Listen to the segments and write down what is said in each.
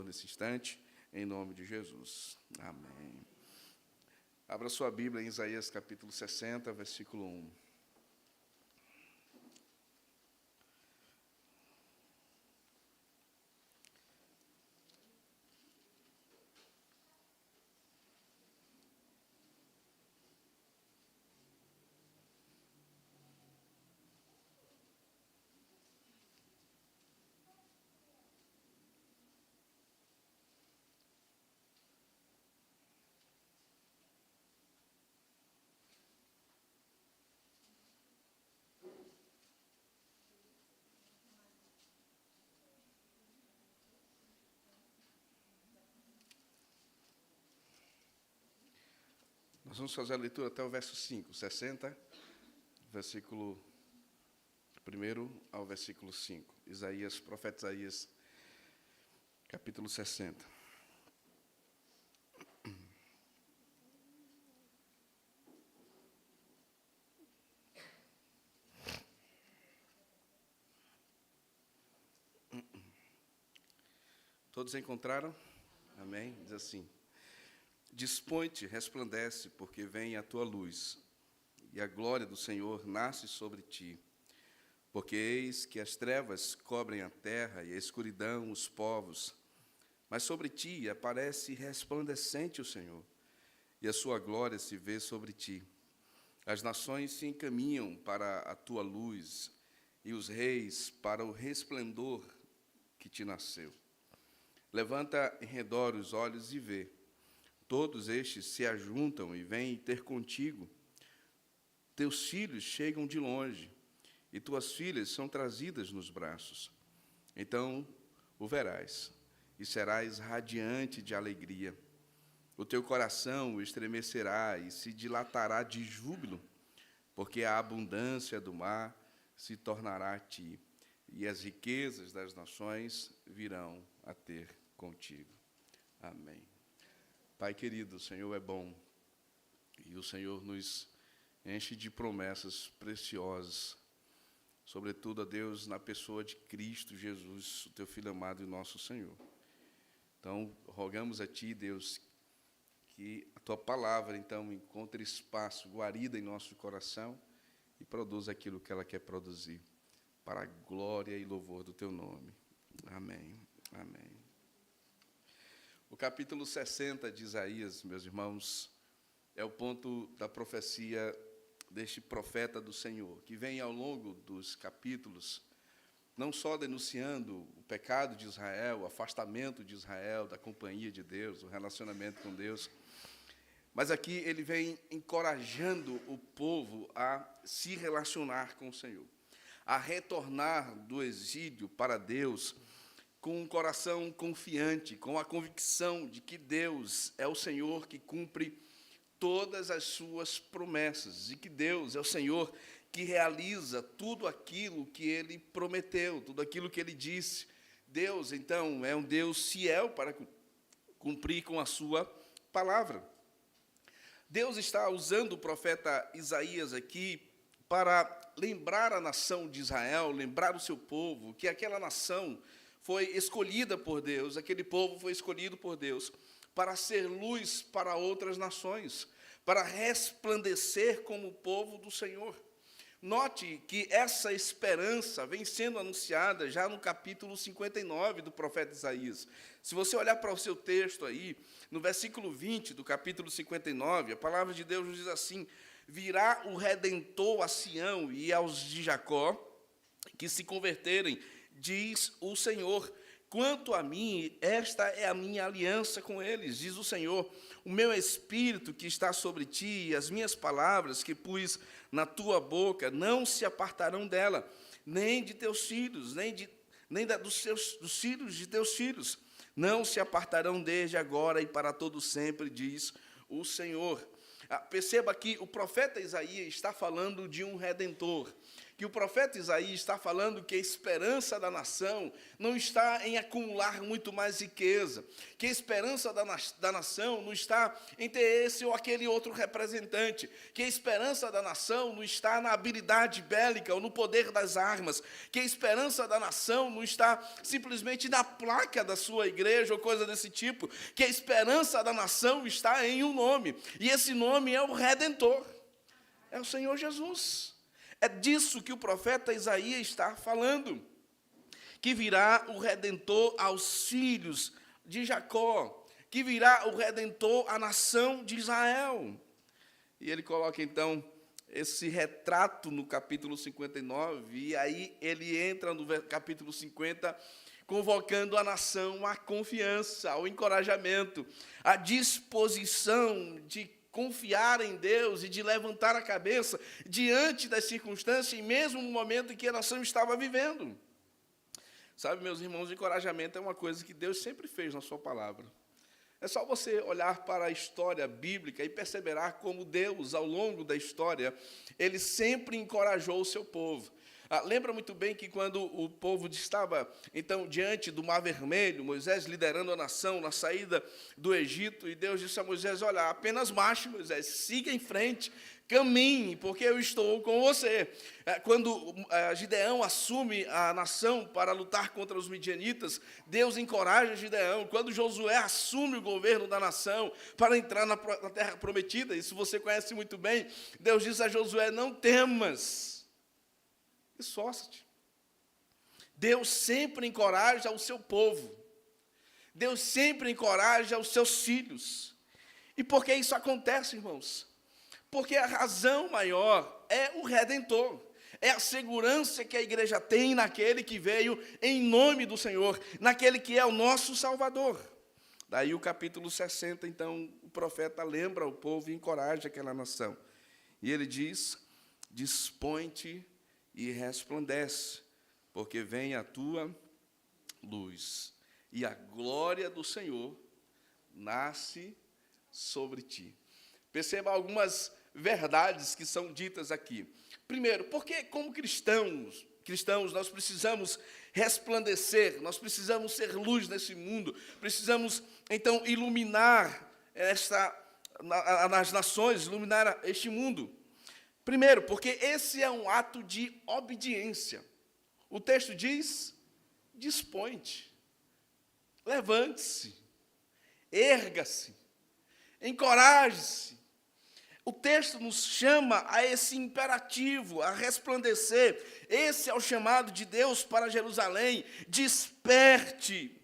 nesse instante, em nome de Jesus. Amém. Abra sua Bíblia em Isaías capítulo 60, versículo 1. Nós vamos fazer a leitura até o verso 5, 60, versículo 1 ao versículo 5. Isaías, profeta Isaías, capítulo 60. Todos encontraram? Amém? Diz assim: Dispõe-te, resplandece, porque vem a tua luz, e a glória do Senhor nasce sobre ti. Porque eis que as trevas cobrem a terra, e a escuridão os povos. Mas sobre ti aparece resplandecente o Senhor, e a sua glória se vê sobre ti. As nações se encaminham para a tua luz, e os reis para o resplendor que te nasceu. Levanta em redor os olhos e vê. Todos estes se ajuntam e vêm ter contigo. Teus filhos chegam de longe, e tuas filhas são trazidas nos braços. Então o verás, e serás radiante de alegria. O teu coração estremecerá e se dilatará de júbilo, porque a abundância do mar se tornará a ti, e as riquezas das nações virão a ter contigo. Amém. Pai querido, o Senhor é bom, e o Senhor nos enche de promessas preciosas, sobretudo, a Deus, na pessoa de Cristo Jesus, o teu Filho amado e nosso Senhor. Então, rogamos a Ti, Deus, que a Tua palavra, então, encontre espaço, guarida em nosso coração, e produza aquilo que ela quer produzir, para a glória e louvor do Teu nome. Amém. Amém. O capítulo 60 de Isaías, meus irmãos, é o ponto da profecia deste profeta do Senhor, que vem ao longo dos capítulos, não só denunciando o pecado de Israel, o afastamento de Israel da companhia de Deus, o relacionamento com Deus, mas aqui ele vem encorajando o povo a se relacionar com o Senhor, a retornar do exílio para Deus, com um coração confiante, com a convicção de que Deus é o Senhor que cumpre todas as suas promessas, e que Deus é o Senhor que realiza tudo aquilo que Ele prometeu, tudo aquilo que Ele disse. Deus, então, é um Deus fiel para cumprir com a sua palavra. Deus está usando o profeta Isaías aqui para lembrar a nação de Israel, lembrar o seu povo, que aquela nação foi escolhida por Deus, aquele povo foi escolhido por Deus para ser luz para outras nações, para resplandecer como o povo do Senhor. Note que essa esperança vem sendo anunciada já no capítulo 59 do profeta Isaías. Se você olhar para o seu texto aí, no versículo 20 do capítulo 59, a palavra de Deus nos diz assim: virá o Redentor a Sião e aos de Jacó, que se converterem, diz o Senhor. Quanto a mim, esta é a minha aliança com eles, diz o Senhor. O meu espírito que está sobre ti e as minhas palavras que pus na tua boca não se apartarão dela, nem de teus filhos, dos filhos de teus filhos. Não se apartarão desde agora e para todo sempre, diz o Senhor. Perceba que o profeta Isaías está falando de um Redentor, que o profeta Isaías está falando que a esperança da nação não está em acumular muito mais riqueza, que a esperança da nação não está em ter esse ou aquele outro representante, que a esperança da nação não está na habilidade bélica ou no poder das armas, que a esperança da nação não está simplesmente na placa da sua igreja ou coisa desse tipo, que a esperança da nação está em um nome, e esse nome é o Redentor, é o Senhor Jesus. É disso que o profeta Isaías está falando, que virá o Redentor aos filhos de Jacó, que virá o Redentor à nação de Israel. E ele coloca, então, esse retrato no capítulo 59, e aí ele entra no capítulo 50, convocando a nação à confiança, ao encorajamento, à disposição de confiar em Deus e de levantar a cabeça diante das circunstâncias, e mesmo no momento em que a nação estava vivendo. Sabe, meus irmãos, encorajamento é uma coisa que Deus sempre fez na sua palavra. É só você olhar para a história bíblica e perceberá como Deus, ao longo da história, ele sempre encorajou o seu povo. Lembra muito bem que quando o povo estava, então, diante do Mar Vermelho, Moisés liderando a nação na saída do Egito, e Deus disse a Moisés, olha, apenas marche, Moisés, siga em frente, caminhe, porque eu estou com você. Quando Gideão assume a nação para lutar contra os midianitas, Deus encoraja Gideão. Quando Josué assume o governo da nação para entrar na terra prometida, isso você conhece muito bem, Deus diz a Josué, não temas, esforça-te. Deus sempre encoraja o seu povo. Deus sempre encoraja os seus filhos. E por que isso acontece, irmãos? Porque a razão maior é o Redentor. É a segurança que a igreja tem naquele que veio em nome do Senhor, naquele que é o nosso Salvador. Daí o capítulo 60, então, o profeta lembra o povo e encoraja aquela nação. E ele diz, dispõe-te e resplandece, porque vem a tua luz, e a glória do Senhor nasce sobre ti. Perceba algumas verdades que são ditas aqui. Primeiro, porque como cristãos, nós precisamos resplandecer, nós precisamos ser luz nesse mundo, precisamos, então, iluminar nas nações, iluminar este mundo. Primeiro, porque esse é um ato de obediência. O texto diz, dispõe-te, levante-se, erga-se, encoraje-se. O texto nos chama a esse imperativo, a resplandecer. Esse é o chamado de Deus para Jerusalém. Desperte,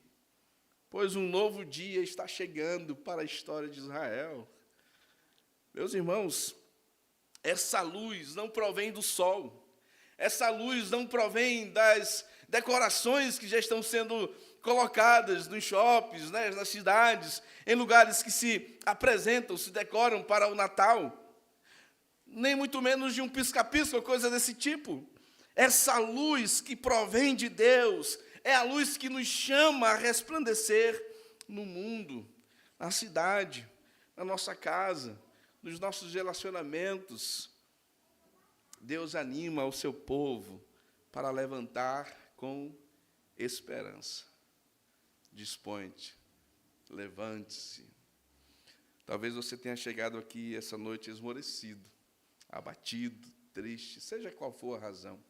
pois um novo dia está chegando para a história de Israel. Meus irmãos, essa luz não provém do sol, essa luz não provém das decorações que já estão sendo colocadas nos shoppings, né, nas cidades, em lugares que se apresentam, se decoram para o Natal, nem muito menos de um pisca-pisca ou coisa desse tipo. Essa luz que provém de Deus é a luz que nos chama a resplandecer no mundo, na cidade, na nossa casa, nos nossos relacionamentos. Deus anima o seu povo para levantar com esperança. Dispõe-te, levante-se. Talvez você tenha chegado aqui essa noite esmorecido, abatido, triste, seja qual for a razão.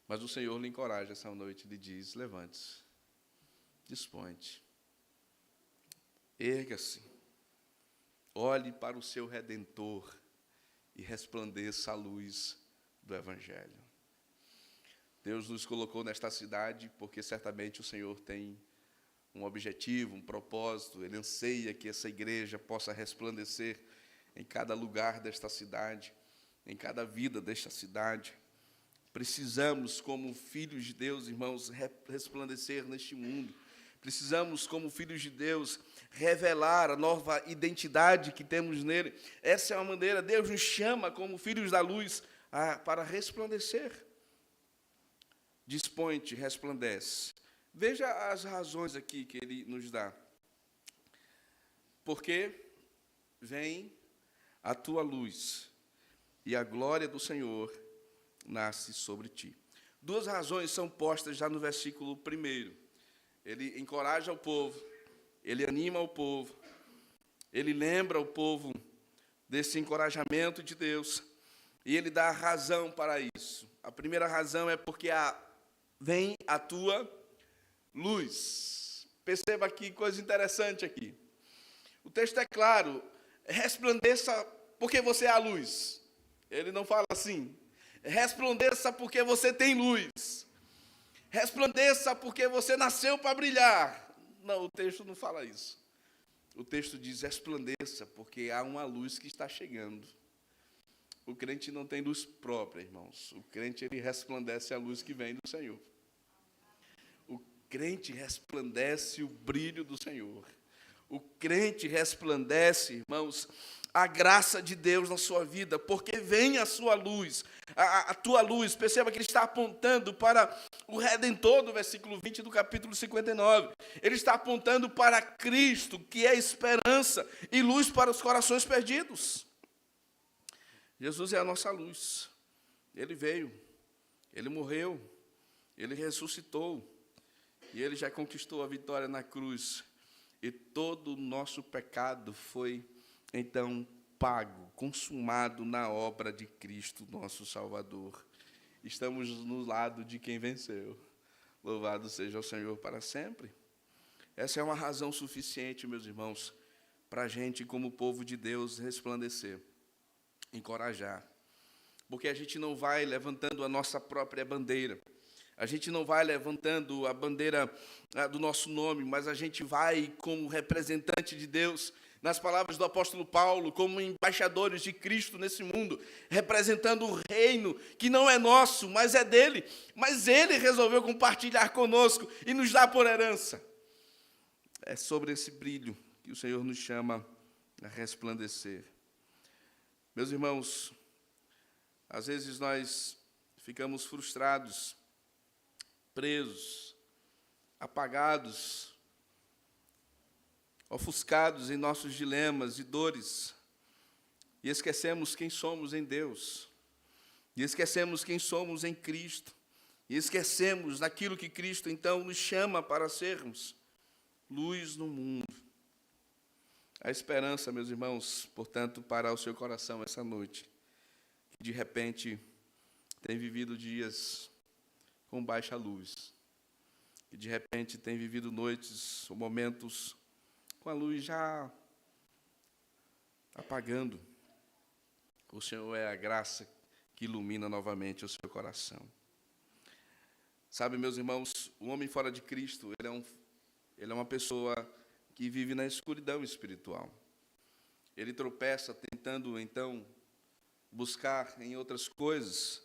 Mas o Senhor lhe encoraja essa noite e lhe diz, levante-se, dispõe-te, erga-se, olhe para o seu Redentor e resplandeça a luz do Evangelho. Deus nos colocou nesta cidade porque certamente o Senhor tem um objetivo, um propósito. Ele anseia que essa igreja possa resplandecer em cada lugar desta cidade, em cada vida desta cidade. Precisamos, como filhos de Deus, irmãos, resplandecer neste mundo. Precisamos, como filhos de Deus, revelar a nova identidade que temos nele. Essa é a maneira, Deus nos chama, como filhos da luz, para resplandecer. Dispõe-te, resplandece. Veja as razões aqui que ele nos dá. Porque vem a tua luz, e a glória do Senhor nasce sobre ti. Duas razões são postas já no versículo 1. Ele encoraja o povo, ele anima o povo, ele lembra o povo desse encorajamento de Deus, e ele dá a razão para isso. A primeira razão é porque vem a tua luz. Perceba aqui, coisa interessante aqui. O texto é claro, resplandeça porque você é a luz. Ele não fala assim, resplandeça porque você tem luz. Resplandeça porque você nasceu para brilhar. Não, o texto não fala isso. O texto diz resplandeça porque há uma luz que está chegando. O crente não tem luz própria, irmãos. O crente, ele resplandece a luz que vem do Senhor. O crente resplandece o brilho do Senhor. O crente resplandece, irmãos, a graça de Deus na sua vida, porque vem a sua luz, a tua luz. Perceba que ele está apontando para o Redentor do versículo 20 do capítulo 59. Ele está apontando para Cristo, que é esperança e luz para os corações perdidos. Jesus é a nossa luz. Ele veio, ele morreu, ele ressuscitou, e ele já conquistou a vitória na cruz. E todo o nosso pecado foi, então, pago, consumado na obra de Cristo, nosso Salvador. Estamos no lado de quem venceu. Louvado seja o Senhor para sempre. Essa é uma razão suficiente, meus irmãos, para a gente, como povo de Deus, resplandecer, encorajar. Porque a gente não vai levantando a nossa própria bandeira. A gente não vai levantando a bandeira do nosso nome, mas a gente vai como representante de Deus, nas palavras do apóstolo Paulo, como embaixadores de Cristo nesse mundo, representando o reino que não é nosso, mas é dele. Mas ele resolveu compartilhar conosco e nos dar por herança. É sobre esse brilho que o Senhor nos chama a resplandecer. Meus irmãos, às vezes nós ficamos frustrados, presos, apagados, ofuscados em nossos dilemas e dores, e esquecemos quem somos em Deus, e esquecemos quem somos em Cristo, e esquecemos daquilo que Cristo, então, nos chama para sermos, luz no mundo. A esperança, meus irmãos, portanto, para o seu coração essa noite, que de repente tem vivido dias com baixa luz, que de repente tem vivido noites ou momentos com a luz já apagando. O Senhor é a graça que ilumina novamente o seu coração. Sabe, meus irmãos, o homem fora de Cristo, ele é uma pessoa que vive na escuridão espiritual. Ele tropeça tentando, então, buscar em outras coisas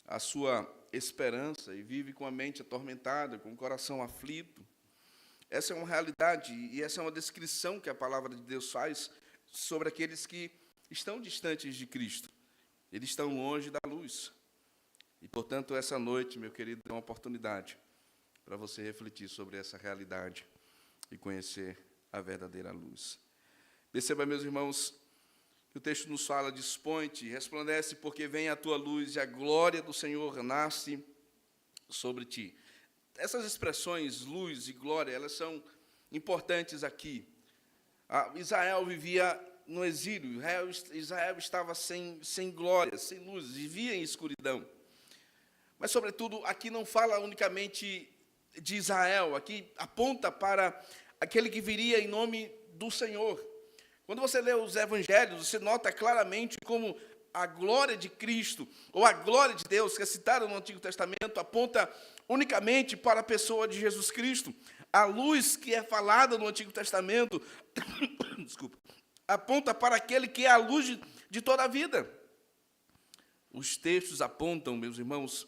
a sua esperança e vive com a mente atormentada, com o coração aflito. Essa é uma realidade e essa é uma descrição que a palavra de Deus faz sobre aqueles que estão distantes de Cristo. Eles estão longe da luz. E, portanto, essa noite, meu querido, é uma oportunidade para você refletir sobre essa realidade e conhecer a verdadeira luz. Perceba, meus irmãos, que o texto nos fala: dispõe-te, resplandece, porque vem a tua luz e a glória do Senhor nasce sobre ti. Essas expressões, luz e glória, elas são importantes aqui. Israel vivia no exílio, Israel estava sem glória, sem luz, vivia em escuridão. Mas, sobretudo, aqui não fala unicamente de Israel, aqui aponta para aquele que viria em nome do Senhor. Quando você lê os evangelhos, você nota claramente como a glória de Cristo, ou a glória de Deus, que é citada no Antigo Testamento, aponta unicamente para a pessoa de Jesus Cristo. A luz que é falada no Antigo Testamento, desculpa, aponta para aquele que é a luz de toda a vida. Os textos apontam, meus irmãos,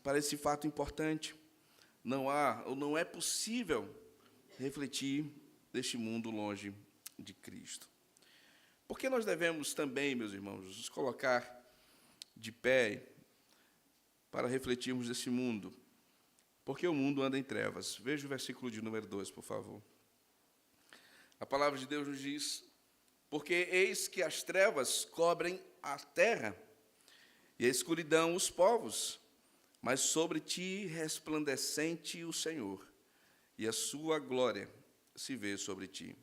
para esse fato importante. Não é possível refletir deste mundo longe de Cristo. Por que nós devemos também, meus irmãos, nos colocar de pé para refletirmos desse mundo? Porque o mundo anda em trevas. Veja o versículo de número 2, por favor. A palavra de Deus nos diz: porque eis que as trevas cobrem a terra, e a escuridão os povos, mas sobre ti resplandecente o Senhor, e a sua glória se vê sobre ti.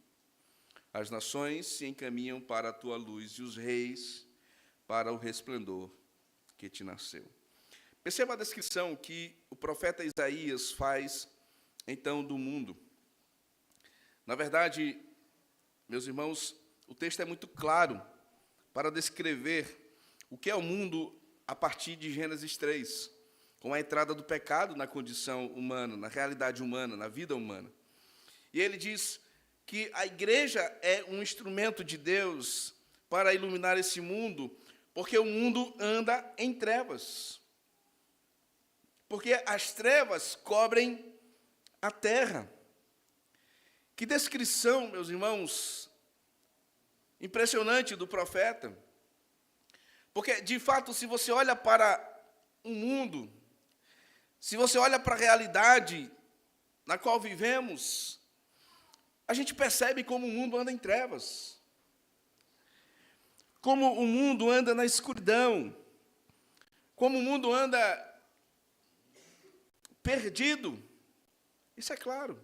As nações se encaminham para a tua luz, e os reis para o resplendor que te nasceu. Perceba a descrição que o profeta Isaías faz, então, do mundo. Na verdade, meus irmãos, o texto é muito claro para descrever o que é o mundo a partir de Gênesis 3, com a entrada do pecado na condição humana, na realidade humana, na vida humana. E ele diz que a igreja é um instrumento de Deus para iluminar esse mundo, porque o mundo anda em trevas. Porque as trevas cobrem a terra. Que descrição, meus irmãos, impressionante do profeta. Porque, de fato, se você olha para o mundo, se você olha para a realidade na qual vivemos, a gente percebe como o mundo anda em trevas. Como o mundo anda na escuridão. Como o mundo anda perdido. Isso é claro.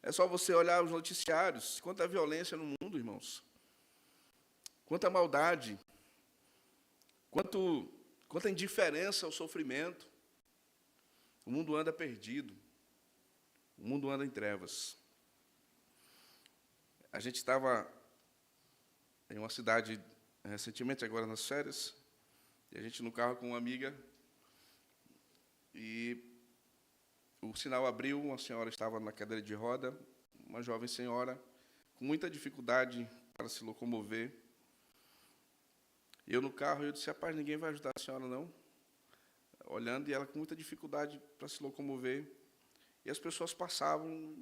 É só você olhar os noticiários. Quanta violência no mundo, irmãos. Quanta maldade. Quanta indiferença ao sofrimento. O mundo anda perdido. O mundo anda em trevas. A gente estava em uma cidade recentemente, agora nas férias, e a gente no carro com uma amiga, e o sinal abriu, uma senhora estava na cadeira de roda, uma jovem senhora, com muita dificuldade para se locomover. Eu no carro, eu disse, rapaz, ninguém vai ajudar a senhora, não. Olhando, e ela com muita dificuldade para se locomover. E as pessoas passavam,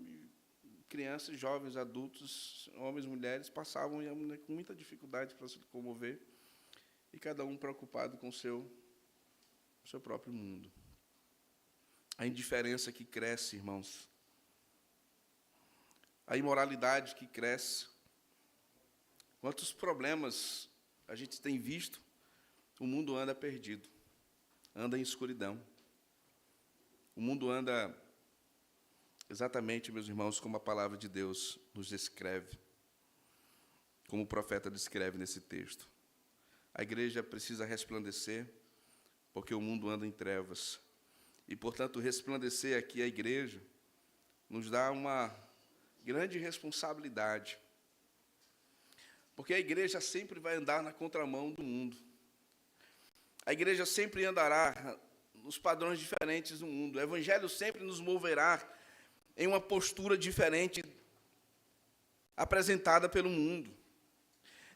crianças, jovens, adultos, homens, mulheres, passavam, e a mulher com muita dificuldade para se locomover, e cada um preocupado com o seu próprio mundo. A indiferença que cresce, irmãos. A imoralidade que cresce. Quantos problemas a gente tem visto, o mundo anda perdido, anda em escuridão. O mundo anda exatamente, meus irmãos, como a palavra de Deus nos descreve, como o profeta descreve nesse texto. A igreja precisa resplandecer, porque o mundo anda em trevas. E, portanto, resplandecer aqui a igreja nos dá uma grande responsabilidade. Porque a igreja sempre vai andar na contramão do mundo. A igreja sempre andará nos padrões diferentes do mundo. O evangelho sempre nos moverá em uma postura diferente apresentada pelo mundo.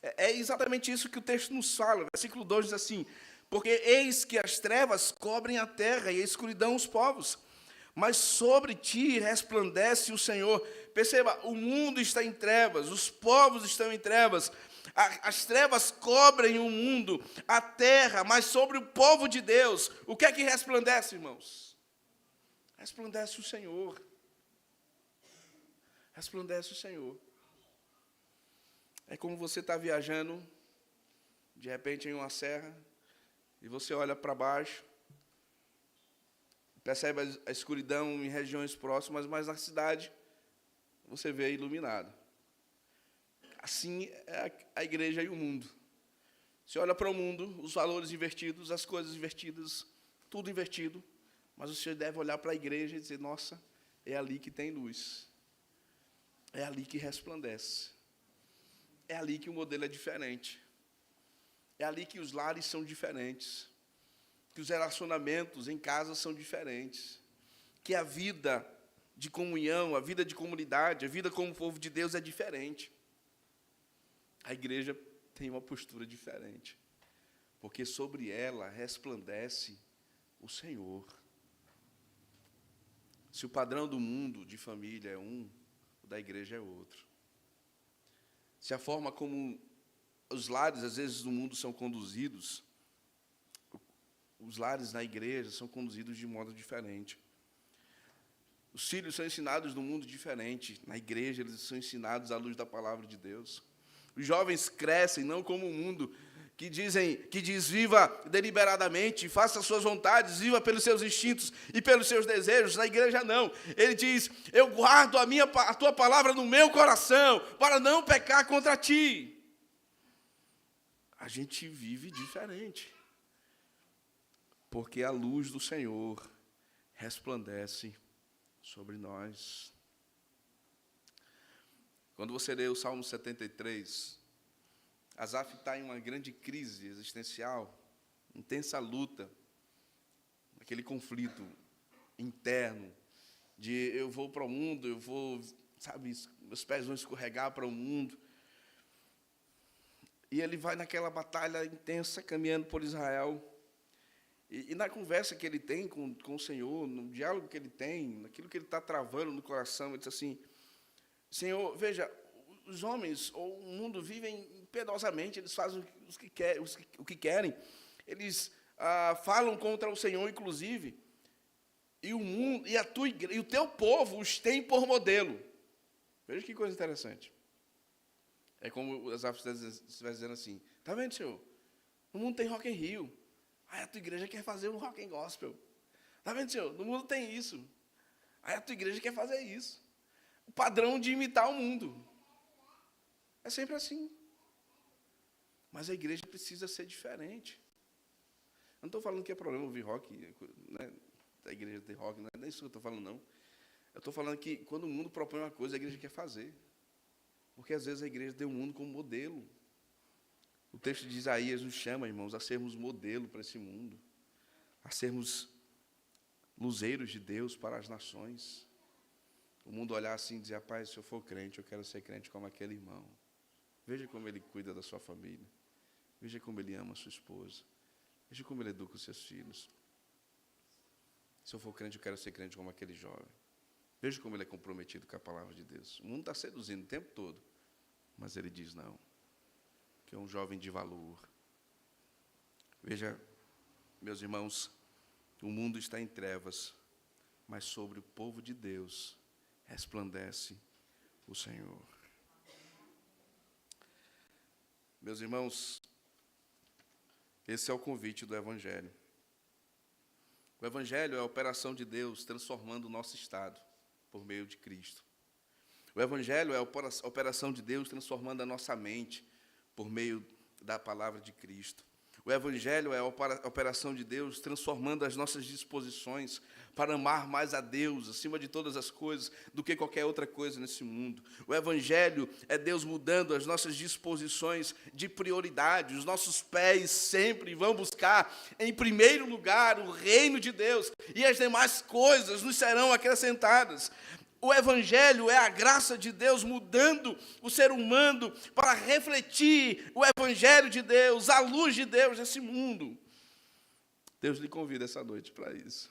É exatamente isso que o texto nos fala. Versículo 2 diz assim, porque eis que as trevas cobrem a terra e a escuridão os povos, mas sobre ti resplandece o Senhor. Perceba, o mundo está em trevas, os povos estão em trevas, as trevas cobrem o mundo, a terra, mas sobre o povo de Deus, o que é que resplandece, irmãos? Resplandece o Senhor. Resplandece o Senhor. É como você está viajando, de repente, em uma serra, e você olha para baixo, percebe a escuridão em regiões próximas, mas na cidade você vê iluminado. Assim é a igreja e o mundo. Você olha para o mundo, os valores invertidos, as coisas invertidas, tudo invertido, mas você deve olhar para a igreja e dizer, nossa, é ali que tem luz. É ali que resplandece. É ali que o modelo é diferente. É ali que os lares são diferentes. Que os relacionamentos em casa são diferentes. Que a vida de comunhão, a vida de comunidade, a vida como povo de Deus é diferente. A igreja tem uma postura diferente. Porque sobre ela resplandece o Senhor. Se o padrão do mundo de família é um, o da igreja é outro. Se a forma como os lares, às vezes, do mundo são conduzidos, os lares na igreja são conduzidos de modo diferente. Os filhos são ensinados no mundo diferente. Na igreja, eles são ensinados à luz da palavra de Deus. Os jovens crescem, não como o mundo, que diz viva deliberadamente, faça as suas vontades, viva pelos seus instintos e pelos seus desejos. Na igreja não. Ele diz: eu guardo a tua palavra no meu coração, para não pecar contra ti. A gente vive diferente, porque a luz do Senhor resplandece sobre nós. Quando você lê o Salmo 73, Asaf está em uma grande crise existencial, intensa luta, aquele conflito interno, de eu vou para o mundo, meus pés vão escorregar para o mundo. E ele vai naquela batalha intensa, caminhando por Israel. E na conversa que ele tem com o Senhor, no diálogo que ele tem, naquilo que ele está travando no coração, ele diz assim: Senhor, veja, os homens ou o mundo vivem impiedosamente, eles fazem o que querem, eles falam contra o Senhor, inclusive, e o mundo e a tua igreja, e o teu povo os tem por modelo. Veja que coisa interessante. É como o Asaf estivesse dizendo assim: está vendo, Senhor? No mundo tem Rock in Rio. Aí a tua igreja quer fazer um Rock and Gospel. Está vendo, Senhor? No mundo tem isso. Aí a tua igreja quer fazer isso. O padrão de imitar o mundo. É sempre assim. Mas a igreja precisa ser diferente. Eu não estou falando que é problema ouvir rock, né? A igreja ter rock, não é isso que eu estou falando, não. Eu estou falando que quando o mundo propõe uma coisa, a igreja quer fazer. Porque às vezes a igreja tem o mundo como modelo. O texto de Isaías nos chama, irmãos, a sermos modelo para esse mundo, a sermos luzeiros de Deus para as nações. O mundo olhar assim e dizer: rapaz, se eu for crente, eu quero ser crente como aquele irmão. Veja como ele cuida da sua família. Veja como ele ama a sua esposa. Veja como ele educa os seus filhos. Se eu for crente, eu quero ser crente como aquele jovem. Veja como ele é comprometido com a palavra de Deus. O mundo está seduzindo o tempo todo, mas ele diz não, que é um jovem de valor. Veja, meus irmãos, o mundo está em trevas, mas sobre o povo de Deus resplandece o Senhor. Meus irmãos, esse é o convite do Evangelho. O Evangelho é a operação de Deus transformando o nosso estado por meio de Cristo. O Evangelho é a operação de Deus transformando a nossa mente por meio da palavra de Cristo. O Evangelho é a operação de Deus transformando as nossas disposições para amar mais a Deus, acima de todas as coisas, do que qualquer outra coisa nesse mundo. O Evangelho é Deus mudando as nossas disposições de prioridade. Os nossos pés sempre vão buscar, em primeiro lugar, o reino de Deus, e as demais coisas nos serão acrescentadas. O Evangelho é a graça de Deus mudando o ser humano para refletir o Evangelho de Deus, a luz de Deus nesse mundo. Deus lhe convida essa noite para isso.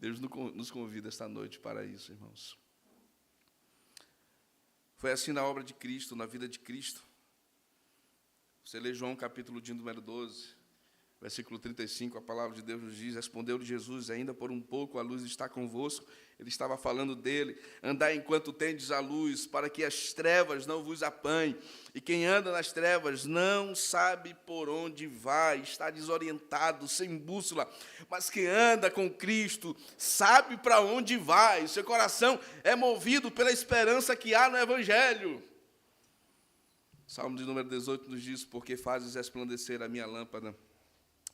Deus nos convida esta noite para isso, irmãos. Foi assim na obra de Cristo, na vida de Cristo. Você lê João capítulo de número 12, versículo 35, a palavra de Deus nos diz: respondeu-lhe Jesus: ainda por um pouco a luz está convosco. Ele estava falando dele. Andai enquanto tendes a luz, para que as trevas não vos apanhem. E quem anda nas trevas não sabe por onde vai, está desorientado, sem bússola. Mas quem anda com Cristo sabe para onde vai. Seu coração é movido pela esperança que há no Evangelho. Salmo de número 18 nos diz: porque fazes resplandecer a minha lâmpada,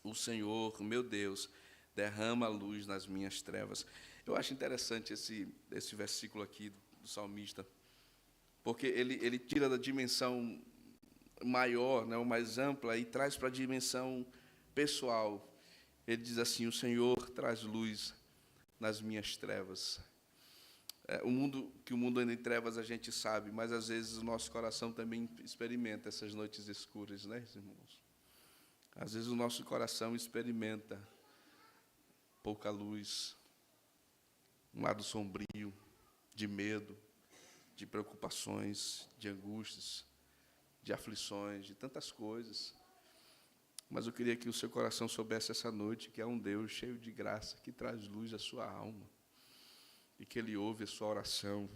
o Senhor, meu Deus, derrama a luz nas minhas trevas. Eu acho interessante esse versículo aqui do salmista, porque ele tira da dimensão maior, né, ou mais ampla, e traz para a dimensão pessoal. Ele diz assim: o Senhor traz luz nas minhas trevas. O mundo anda em trevas, a gente sabe, mas às vezes o nosso coração também experimenta essas noites escuras, né, irmãos? Às vezes o nosso coração experimenta pouca luz, um lado sombrio, de medo, de preocupações, de angústias, de aflições, de tantas coisas. Mas eu queria que o seu coração soubesse essa noite que há um Deus cheio de graça, que traz luz à sua alma, e que Ele ouve a sua oração,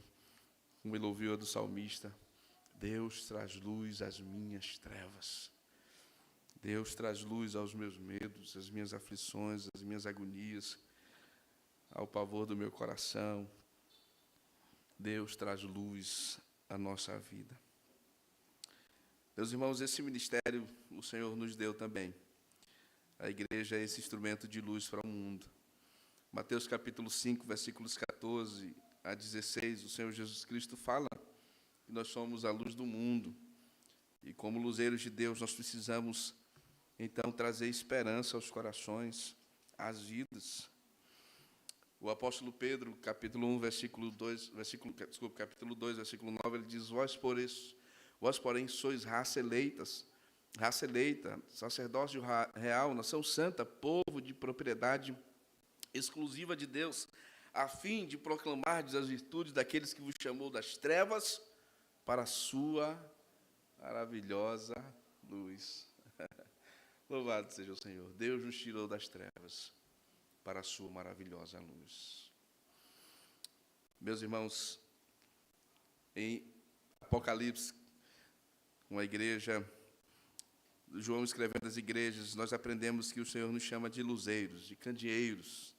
como Ele ouviu a do salmista: Deus traz luz às minhas trevas. Deus, traz luz aos meus medos, às minhas aflições, às minhas agonias, ao pavor do meu coração. Deus, traz luz à nossa vida. Meus irmãos, esse ministério o Senhor nos deu também. A igreja é esse instrumento de luz para o mundo. Mateus capítulo 5, versículos 14 a 16, o Senhor Jesus Cristo fala que nós somos a luz do mundo. E como luzeiros de Deus, nós precisamos, então, trazer esperança aos corações, às vidas. O apóstolo Pedro, capítulo 2, versículo 9, ele diz: Vós, porém, sois raça eleita, sacerdócio real, nação santa, povo de propriedade exclusiva de Deus, a fim de proclamardes as virtudes daqueles que vos chamou das trevas para a sua maravilhosa luz. Louvado seja o Senhor. Deus nos tirou das trevas para a sua maravilhosa luz. Meus irmãos, em Apocalipse, uma igreja, João escrevendo às igrejas, nós aprendemos que o Senhor nos chama de luzeiros, de candeeiros,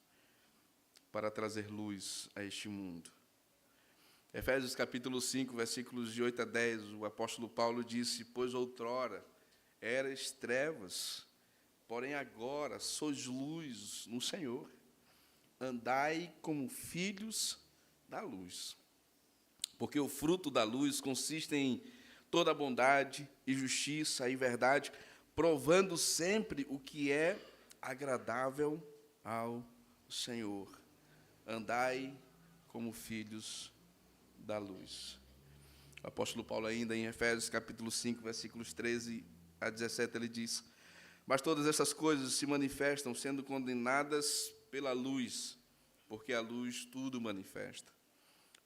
para trazer luz a este mundo. Efésios capítulo 5, versículos de 8 a 10, o apóstolo Paulo disse: Pois outrora erais trevas, porém agora sois luz no Senhor. Andai como filhos da luz. Porque o fruto da luz consiste em toda bondade e justiça e verdade, provando sempre o que é agradável ao Senhor. Andai como filhos da luz. O apóstolo Paulo, ainda em Efésios capítulo 5, versículos 13 a 17, ele diz: Mas todas essas coisas se manifestam sendo condenadas pela luz, porque a luz tudo manifesta.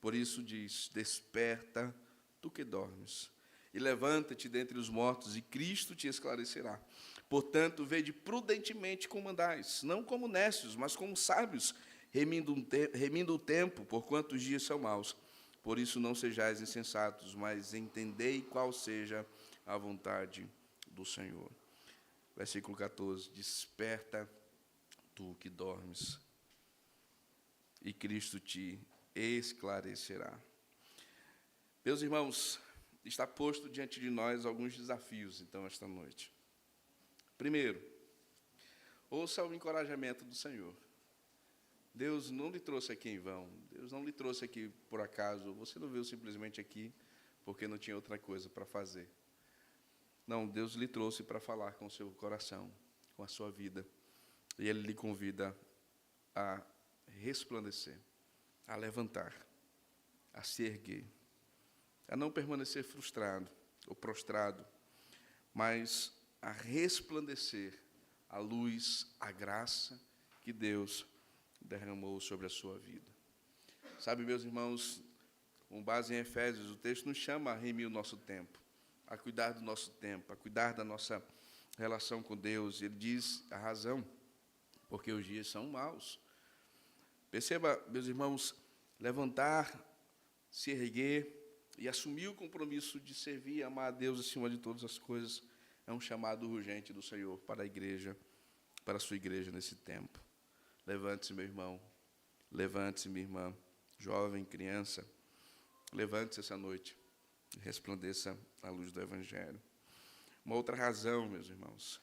Por isso diz: Desperta, tu que dormes, e levanta-te dentre os mortos, e Cristo te esclarecerá. Portanto, vede prudentemente como andais, não como necios, mas como sábios, remindo o tempo, porquanto os dias são maus. Por isso não sejais insensatos, mas entendei qual seja a vontade do Senhor. Versículo 14, desperta tu que dormes, e Cristo te esclarecerá. Meus irmãos, está posto diante de nós alguns desafios, então, esta noite. Primeiro, ouça o encorajamento do Senhor. Deus não lhe trouxe aqui em vão, Deus não lhe trouxe aqui por acaso, você não veio simplesmente aqui porque não tinha outra coisa para fazer. Não, Deus lhe trouxe para falar com o seu coração, com a sua vida, e Ele lhe convida a resplandecer, a levantar, a se erguer, a não permanecer frustrado ou prostrado, mas a resplandecer a luz, a graça que Deus derramou sobre a sua vida. Sabe, meus irmãos, com base em Efésios, o texto nos chama a remir o nosso tempo, a cuidar do nosso tempo, a cuidar da nossa relação com Deus. Ele diz a razão, porque os dias são maus. Perceba, meus irmãos, levantar, se erguer e assumir o compromisso de servir e amar a Deus acima de todas as coisas é um chamado urgente do Senhor para a igreja, para a sua igreja nesse tempo. Levante-se, meu irmão, levante-se, minha irmã, jovem, criança, levante-se essa noite e resplandeça a luz do Evangelho. Uma outra razão, meus irmãos,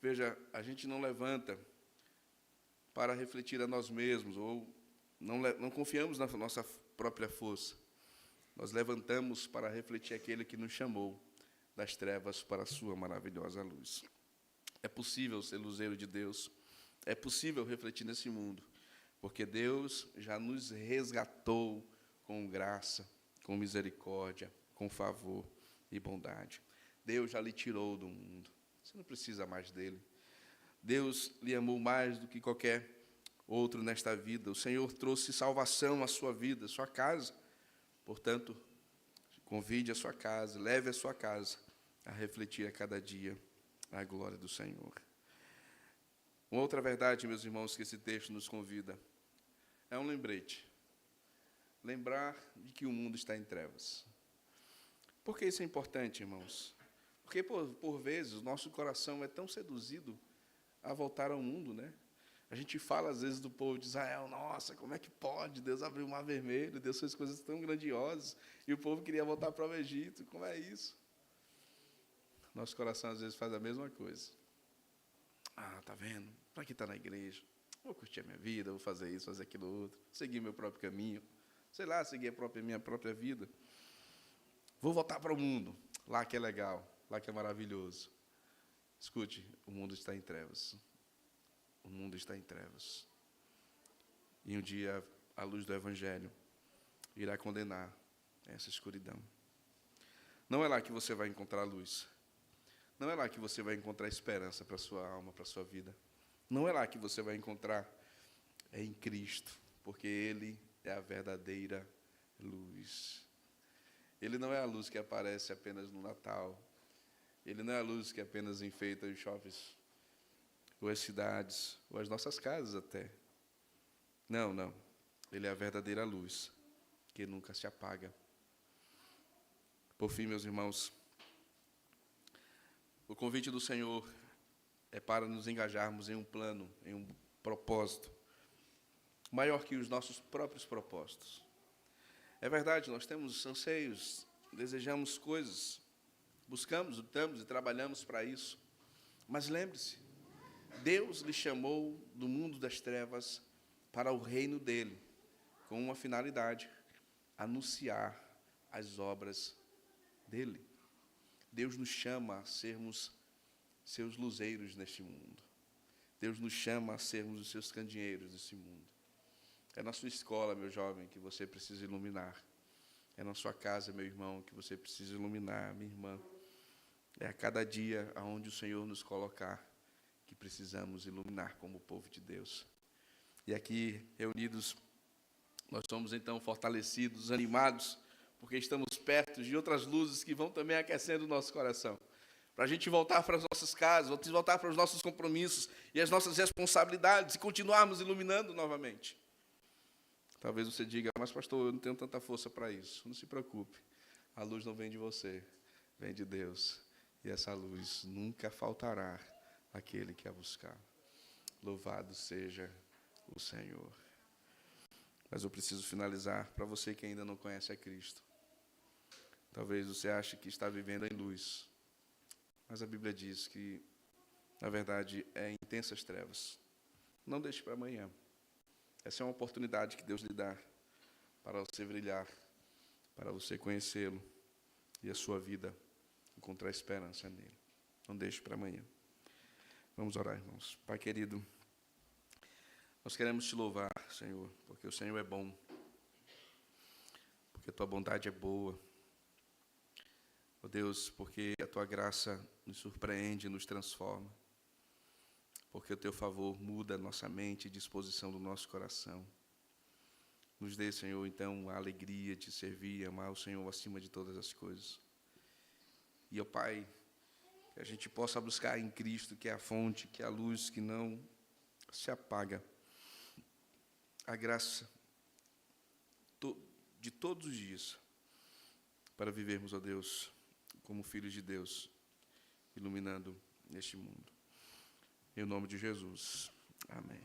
veja, a gente não levanta para refletir a nós mesmos, ou não confiamos na nossa própria força. Nós levantamos para refletir aquele que nos chamou das trevas para a sua maravilhosa luz. É possível ser luzeiro de Deus, é possível refletir nesse mundo, porque Deus já nos resgatou com graça, com misericórdia, com favor e bondade. Deus já lhe tirou do mundo. Você não precisa mais dele. Deus lhe amou mais do que qualquer outro nesta vida. O Senhor trouxe salvação à sua vida, à sua casa. Portanto, convide a sua casa, leve a sua casa a refletir a cada dia a glória do Senhor. Uma outra verdade, meus irmãos, que esse texto nos convida, é um lembrete. Lembrar de que o mundo está em trevas. Por que isso é importante, irmãos? Porque, por vezes, o nosso coração é tão seduzido a voltar ao mundo, né? A gente fala, às vezes, do povo de Israel, nossa, como é que pode? Deus abriu o mar vermelho, Deus fez coisas tão grandiosas, e o povo queria voltar para o Egito. Como é isso? Nosso coração, às vezes, faz a mesma coisa. Ah, tá vendo? Para que estar na igreja? Vou curtir a minha vida, vou fazer isso, fazer aquilo outro, seguir meu próprio caminho, sei lá, seguir minha própria vida. Vou voltar para o mundo, lá que é legal, lá que é maravilhoso. Escute, o mundo está em trevas. O mundo está em trevas. E um dia a luz do Evangelho irá condenar essa escuridão. Não é lá que você vai encontrar luz. Não é lá que você vai encontrar esperança para a sua alma, para a sua vida. Não é lá que você vai encontrar, é em Cristo, porque Ele é a verdadeira luz. Ele não é a luz que aparece apenas no Natal. Ele não é a luz que apenas enfeita os shoppings, ou as cidades, ou as nossas casas até. Não, não. Ele é a verdadeira luz, que nunca se apaga. Por fim, meus irmãos, o convite do Senhor é para nos engajarmos em um plano, em um propósito, maior que os nossos próprios propósitos. É verdade, nós temos anseios, desejamos coisas, buscamos, lutamos e trabalhamos para isso. Mas lembre-se, Deus lhe chamou do mundo das trevas para o reino dele, com uma finalidade: anunciar as obras dele. Deus nos chama a sermos seus luzeiros neste mundo. Deus nos chama a sermos os seus candeeiros neste mundo. É na sua escola, meu jovem, que você precisa iluminar. É na sua casa, meu irmão, que você precisa iluminar, minha irmã. É a cada dia aonde o Senhor nos colocar que precisamos iluminar como povo de Deus. E aqui, reunidos, nós somos então fortalecidos, animados, porque estamos perto de outras luzes que vão também aquecendo o nosso coração. Para a gente voltar para as nossas casas, voltar para os nossos compromissos e as nossas responsabilidades e continuarmos iluminando novamente. Talvez você diga, mas pastor, eu não tenho tanta força para isso. Não se preocupe, a luz não vem de você, vem de Deus. E essa luz nunca faltará àquele que a buscar. Louvado seja o Senhor. Mas eu preciso finalizar para você que ainda não conhece a Cristo. Talvez você ache que está vivendo em luz, mas a Bíblia diz que, na verdade, é em intensas trevas. Não deixe para amanhã. Essa é uma oportunidade que Deus lhe dá para você brilhar, para você conhecê-lo e a sua vida encontrar esperança nele. Não deixe para amanhã. Vamos orar, irmãos. Pai querido, nós queremos te louvar, Senhor, porque o Senhor é bom, porque a tua bondade é boa. Ó Deus, porque a tua graça nos surpreende e nos transforma. Porque o teu favor muda a nossa mente e disposição do nosso coração. Nos dê, Senhor, então, a alegria de servir e amar o Senhor acima de todas as coisas. E, ó Pai, que a gente possa buscar em Cristo, que é a fonte, que é a luz que não se apaga, a graça de todos os dias, para vivermos, ó Deus, como filhos de Deus, iluminando este mundo. Em nome de Jesus. Amém.